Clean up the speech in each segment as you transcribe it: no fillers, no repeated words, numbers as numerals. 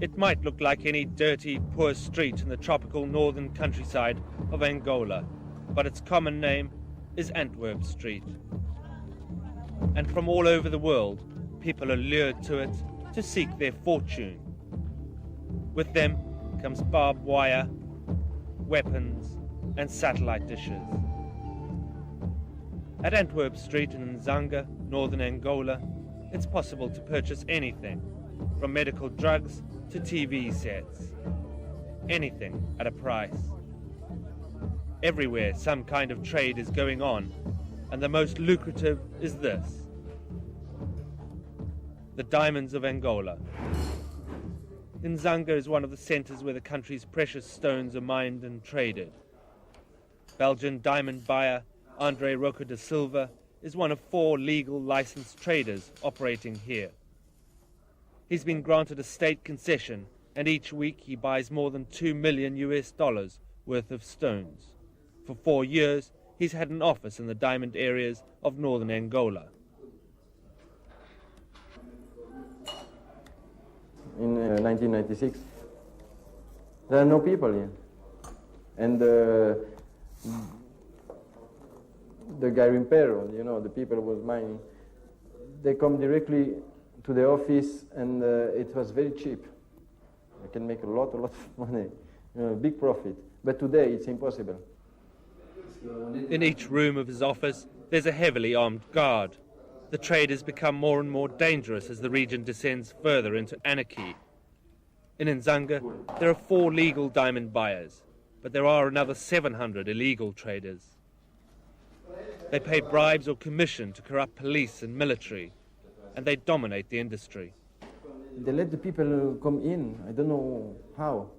It might look like any dirty, poor street in the tropical northern countryside of Angola, but its common name is Antwerp Street. And from all over the world, people are lured to it to seek their fortune. With them comes barbed wire, weapons, and satellite dishes. At Antwerp Street in Nzanga, northern Angola, it's possible to purchase anything, from medical drugs to TV sets. Anything at a price. Everywhere some kind of trade is going on, and the most lucrative is this: the diamonds of Angola. Nzanga is one of the centres where the country's precious stones are mined and traded. Belgian diamond buyer Andre Roca da Silva is one of 4 legal licensed traders operating here. He's been granted a state concession, and each week he buys more than $2 million worth of stones. For 4 years, he's had an office in the diamond areas of northern Angola. In 1996, there are no people here. And the garimpero, the people who was mining, they come directly to the office, and it was very cheap. I can make a lot of money, big profit. But today it's impossible. In each room of his office, there's a heavily armed guard. The trade has become more and more dangerous as the region descends further into anarchy. In Nzanga, there are 4 legal diamond buyers, but there are another 700 illegal traders. They pay bribes or commission to corrupt police and military, and they dominate the industry. They let the people come in. I don't know how,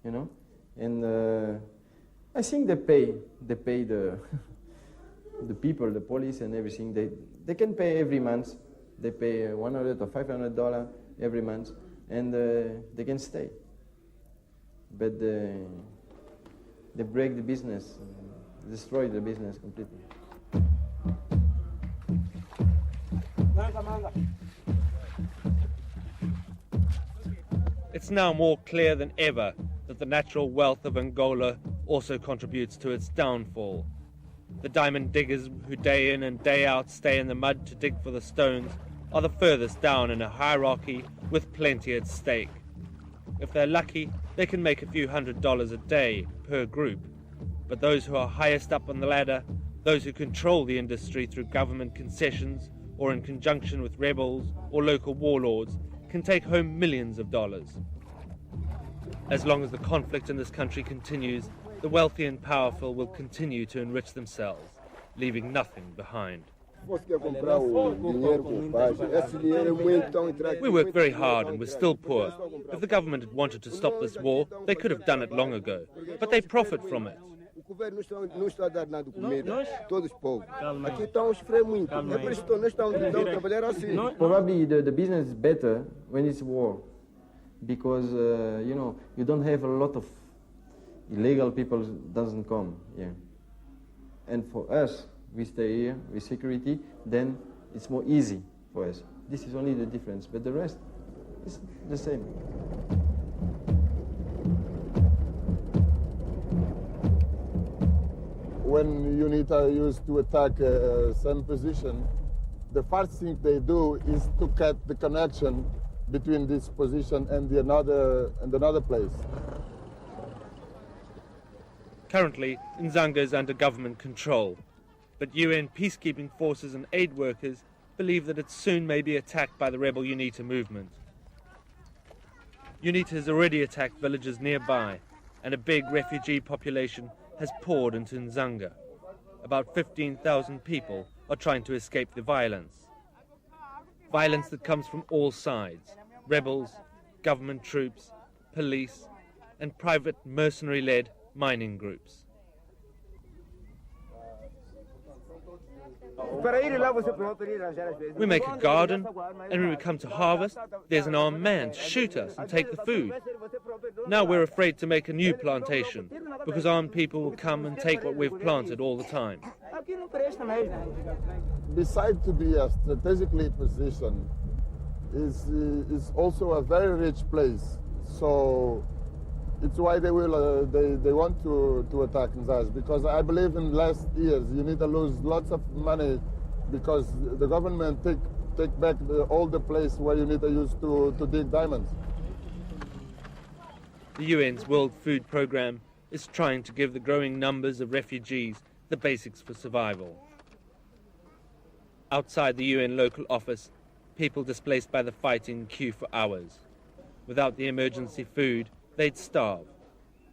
and I think they pay the the people, the police, and everything. They can pay every month. They pay $100 or $500 every month, and they can stay. But they break the business, destroy the business completely. It's now more clear than ever that the natural wealth of Angola also contributes to its downfall. The diamond diggers who day in and day out stay in the mud to dig for the stones are the furthest down in a hierarchy with plenty at stake. If they're lucky, they can make a few $100s a day per group. But those who are highest up on the ladder, those who control the industry through government concessions or in conjunction with rebels or local warlords, can take home millions of dollars. As long as the conflict in this country continues, the wealthy and powerful will continue to enrich themselves, leaving nothing behind. We work very hard and we're still poor. If the government had wanted to stop this war, they could have done it long ago. But they profit from it. Probably the business is better when it's war, because you don't have a lot of illegal people doesn't come here. And for us, we stay here with security, then it's more easy for us. This is only the difference, but the rest is the same. When UNITA used to attack some position, the first thing they do is to cut the connection between this position and another place. Currently, Nzanga is under government control, but UN peacekeeping forces and aid workers believe that it soon may be attacked by the rebel UNITA movement. UNITA has already attacked villages nearby, and a big refugee population has poured into Nzanga. About 15,000 people are trying to escape the violence. Violence that comes from all sides: rebels, government troops, police, and private mercenary-led mining groups. We make a garden, and when we come to harvest, there's an armed man to shoot us and take the food. Now we're afraid to make a new plantation, because armed people will come and take what we've planted all the time. Besides to be a strategically positioned, is also a very rich place. So it's why they will they want to attack Nzaz, because I believe in last years UNITA lose lots of money because the government take back all the place where UNITA used to dig diamonds. The UN's World Food Programme is trying to give the growing numbers of refugees the basics for survival. Outside the UN local office, people displaced by the fighting queue for hours. Without the emergency food, they'd starve.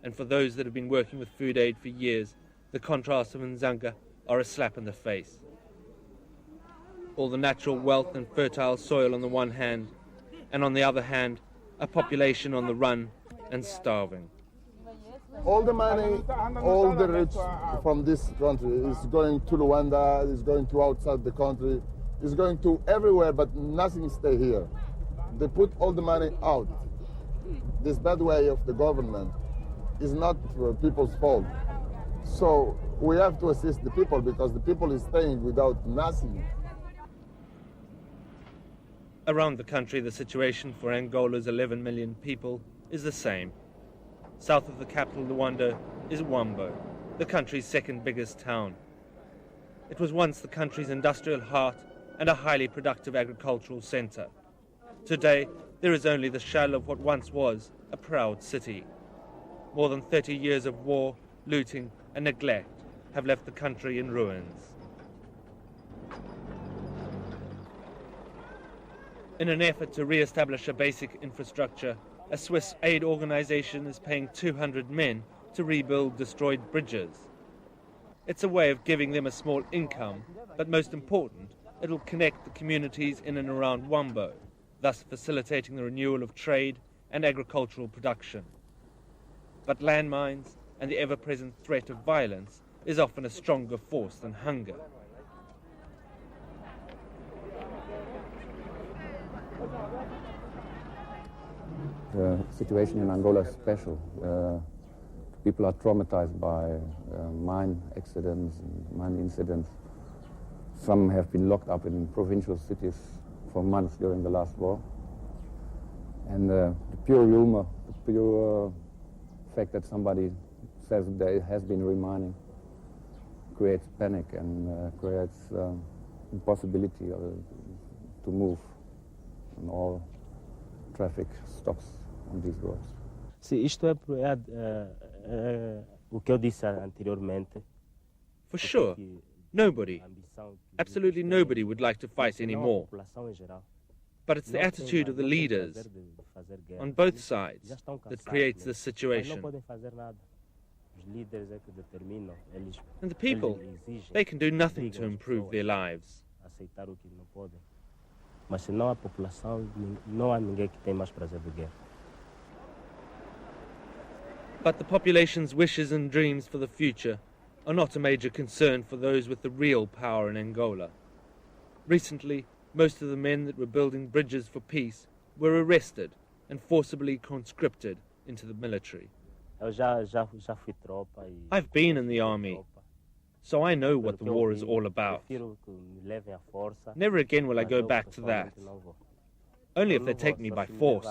And for those that have been working with food aid for years, the contrasts of Nzanga are a slap in the face. All the natural wealth and fertile soil on the one hand, and on the other hand, a population on the run and starving. All the money, all the rich from this country is going to Rwanda, is going to outside the country, is going to everywhere, but nothing stay here. They put all the money out. This bad way of the government is not people's fault. So we have to assist the people because the people is staying without nothing. Around the country, the situation for Angola's 11 million people is the same. South of the capital, Luanda, is Wambo, the country's second biggest town. It was once the country's industrial heart and a highly productive agricultural centre. Today, there is only the shell of what once was a proud city. More than 30 years of war, looting and neglect have left the country in ruins. In an effort to re-establish a basic infrastructure, a Swiss aid organization is paying 200 men to rebuild destroyed bridges. It's a way of giving them a small income, but most important, it'll connect the communities in and around Wambo, thus facilitating the renewal of trade and agricultural production. But landmines and the ever-present threat of violence is often a stronger force than hunger. The situation in Angola is special. People are traumatized by mine accidents and mine incidents. Some have been locked up in provincial cities for months during the last war. And the pure rumor, the pure fact that somebody says there has been remining creates panic and creates impossibility to move, and all traffic stops on these roads. Sim, isto é o que eu disse anteriormente. For sure, nobody, absolutely nobody would like to fight anymore. But it's the attitude of the leaders on both sides that creates this situation. And the people, they can do nothing to improve their lives. Mas se não há população, não há ninguém que tem mais prazer de guerra. But the population's wishes and dreams for the future are not a major concern for those with the real power in Angola. Recently, most of the men that were building bridges for peace were arrested and forcibly conscripted into the military. I've been in the army, so I know what the war is all about. Never again will I go back to that. Only if they take me by force.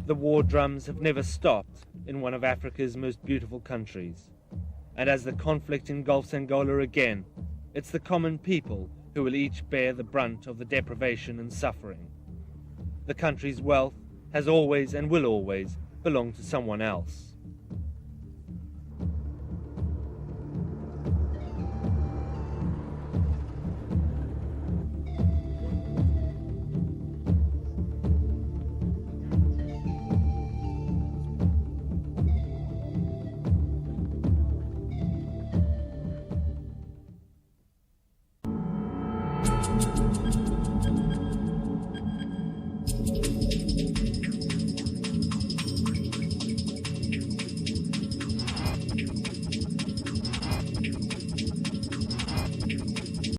The war drums have never stopped in one of Africa's most beautiful countries. And as the conflict engulfs Angola again, it's the common people who will each bear the brunt of the deprivation and suffering. The country's wealth has always and will always belong to someone else.